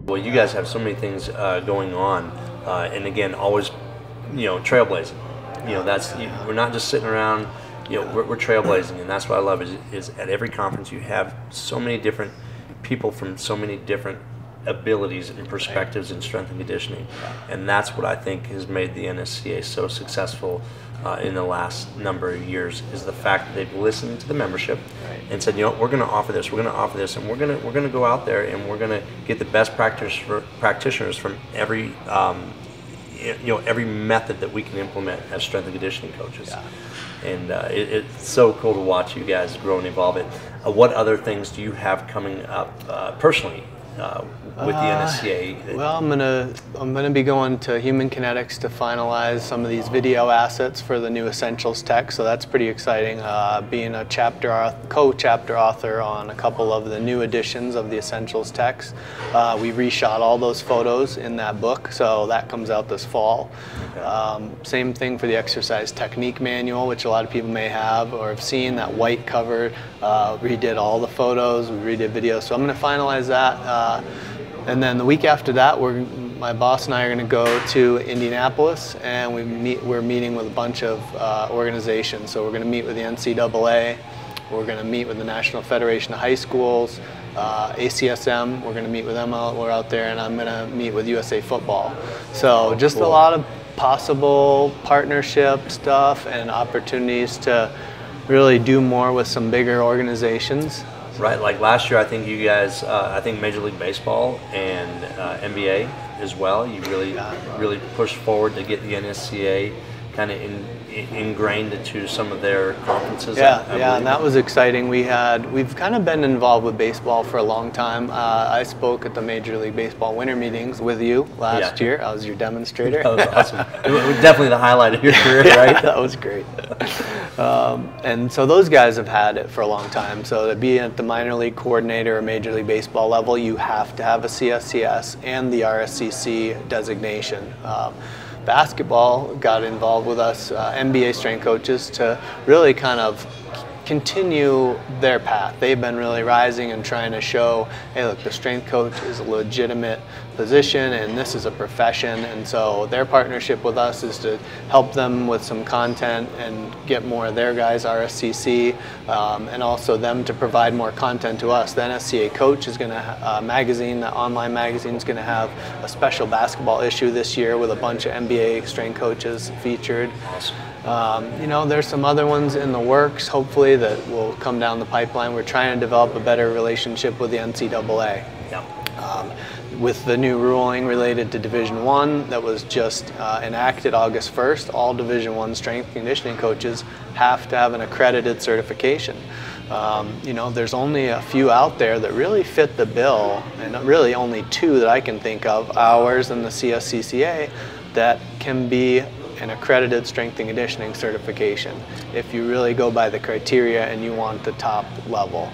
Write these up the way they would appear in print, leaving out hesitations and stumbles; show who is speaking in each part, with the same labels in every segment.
Speaker 1: Well, you guys have so many things going on, and again, always, trailblazing. We're not just sitting around. We're trailblazing, and that's what I love. Is at every conference you have so many different people from so many different abilities and perspectives in strength and conditioning, and that's what I think has made the NSCA so successful in the last number of years, is the fact that they've listened to the membership and said, we're going to offer this, and we're going to go out there and we're going to get the best practitioners from every every method that we can implement as strength and conditioning coaches. And it's so cool to watch you guys grow and evolve it. What other things do you have coming up personally with the NSCA?
Speaker 2: Well, I'm gonna be going to Human Kinetics to finalize some of these video assets for the new Essentials Tech, so that's pretty exciting. Being a co-chapter author on a couple of the new editions of the Essentials Techs, we reshot all those photos in that book, so that comes out this fall. Same thing for the exercise technique manual, which a lot of people may have or have seen, that white cover. Redid all the photos, we redid videos, so I'm going to finalize that. And then the week after that, my boss and I are going to go to Indianapolis, and we're meeting with a bunch of organizations. So we're going to meet with the NCAA, we're going to meet with the National Federation of High Schools, ACSM, we're going to meet with them while we're out there, and I'm going to meet with USA Football. So just a lot of possible partnership stuff and opportunities to really do more with some bigger organizations.
Speaker 1: Right, like last year, I think you guys, I think Major League Baseball and NBA as well, you really pushed forward to get the NSCA kind of ingrained into some of their conferences.
Speaker 2: Yeah, and that was exciting. We've kind of been involved with baseball for a long time. I spoke at the Major League Baseball winter meetings with you last year. I was your demonstrator.
Speaker 1: That was awesome. It was definitely the highlight of your career, right?
Speaker 2: That was great. And so those guys have had it for a long time. So to be at the minor league coordinator or Major League Baseball level, you have to have a CSCS and the RSCC designation. Basketball got involved with us, NBA strength coaches, to really kind of continue their path. They've been really rising and trying to show, hey, look, the strength coach is a legitimate position and this is a profession. And so their partnership with us is to help them with some content and get more of their guys RSCC, and also them to provide more content to us. The NSCA Coach is going to magazine, the online magazine is going to have a special basketball issue this year with a bunch of NBA strength coaches featured.
Speaker 1: Awesome.
Speaker 2: There's some other ones in the works, hopefully, that will come down the pipeline. We're trying to develop a better relationship with the NCAA. With the new ruling related to Division I that was just enacted August 1st, all Division I strength conditioning coaches have to have an accredited certification. There's only a few out there that really fit the bill, and really only two that I can think of, ours and the CSCCA, that can be an accredited strength and conditioning certification if you really go by the criteria and you want the top level.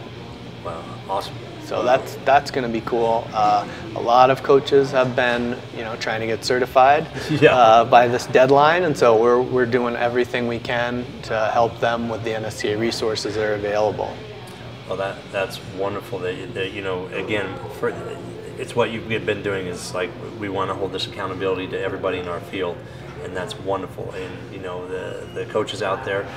Speaker 1: Wow, awesome.
Speaker 2: So that's going to be cool. A lot of coaches have been, trying to get certified by this deadline, and so we're doing everything we can to help them with the NSCA resources that are available.
Speaker 1: Well, that's wonderful. That again, it's what you've been doing. Is like we want to hold this accountability to everybody in our field, and that's wonderful. And the coaches out there,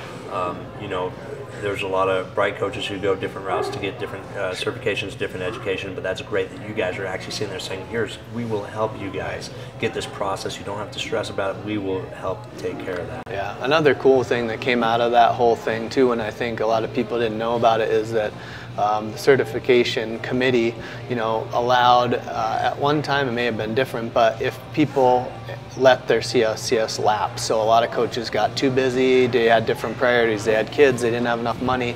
Speaker 1: there's a lot of bright coaches who go different routes to get different certifications, different education, but that's great that you guys are actually sitting there saying, we will help you guys get this process. You don't have to stress about it. We will help take care of that.
Speaker 2: Yeah, another cool thing that came out of that whole thing too, and I think a lot of people didn't know about it, is that the certification committee, allowed, at one time, it may have been different, but if people let their CSCS lapse, so a lot of coaches got too busy, they had different priorities, they had kids, they didn't have enough money,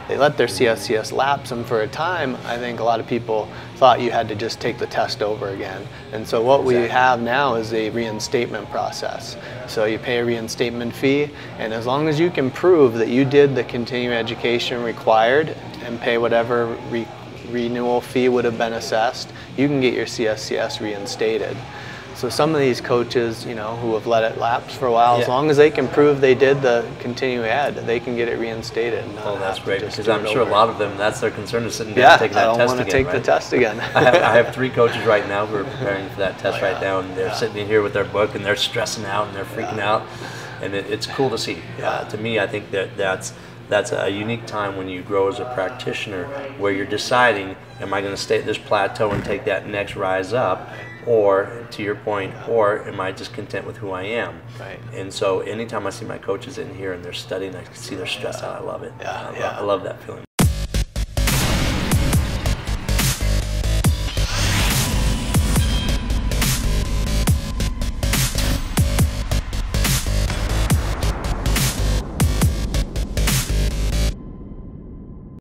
Speaker 2: they let their CSCS lapse, and for a time, I think a lot of people thought you had to just take the test over again. And so what we have now is a reinstatement process. So you pay a reinstatement fee, and as long as you can prove that you did the continuing education required and pay whatever renewal fee would have been assessed, you can get your CSCS reinstated. So some of these coaches, you know, who have let it lapse for a while,
Speaker 1: Yeah.
Speaker 2: as long as they can prove they did the continue ed, they can get it reinstated. And not
Speaker 1: Oh, that's
Speaker 2: have to
Speaker 1: great,
Speaker 2: just
Speaker 1: because
Speaker 2: do
Speaker 1: I'm
Speaker 2: it
Speaker 1: sure a
Speaker 2: over.
Speaker 1: lot of them, that's their concern, is sitting down
Speaker 2: Yeah,
Speaker 1: and taking
Speaker 2: I
Speaker 1: that
Speaker 2: don't
Speaker 1: test
Speaker 2: want to
Speaker 1: again,
Speaker 2: take
Speaker 1: right?
Speaker 2: the test again.
Speaker 1: I have 3 coaches right now who are preparing for that test right now, and they're
Speaker 2: Yeah.
Speaker 1: sitting in here with their book, and they're stressing out, and they're freaking out, and it's cool to see. To me, I think that's a unique time when you grow as a practitioner, where you're deciding, am I going to stay at this plateau and take that next rise up, or, to your point, or am I just content with who I am?
Speaker 2: Right.
Speaker 1: And so anytime I see my coaches in here and they're studying, I can see they're stressed out. I love it.
Speaker 2: Yeah,
Speaker 1: I love that feeling.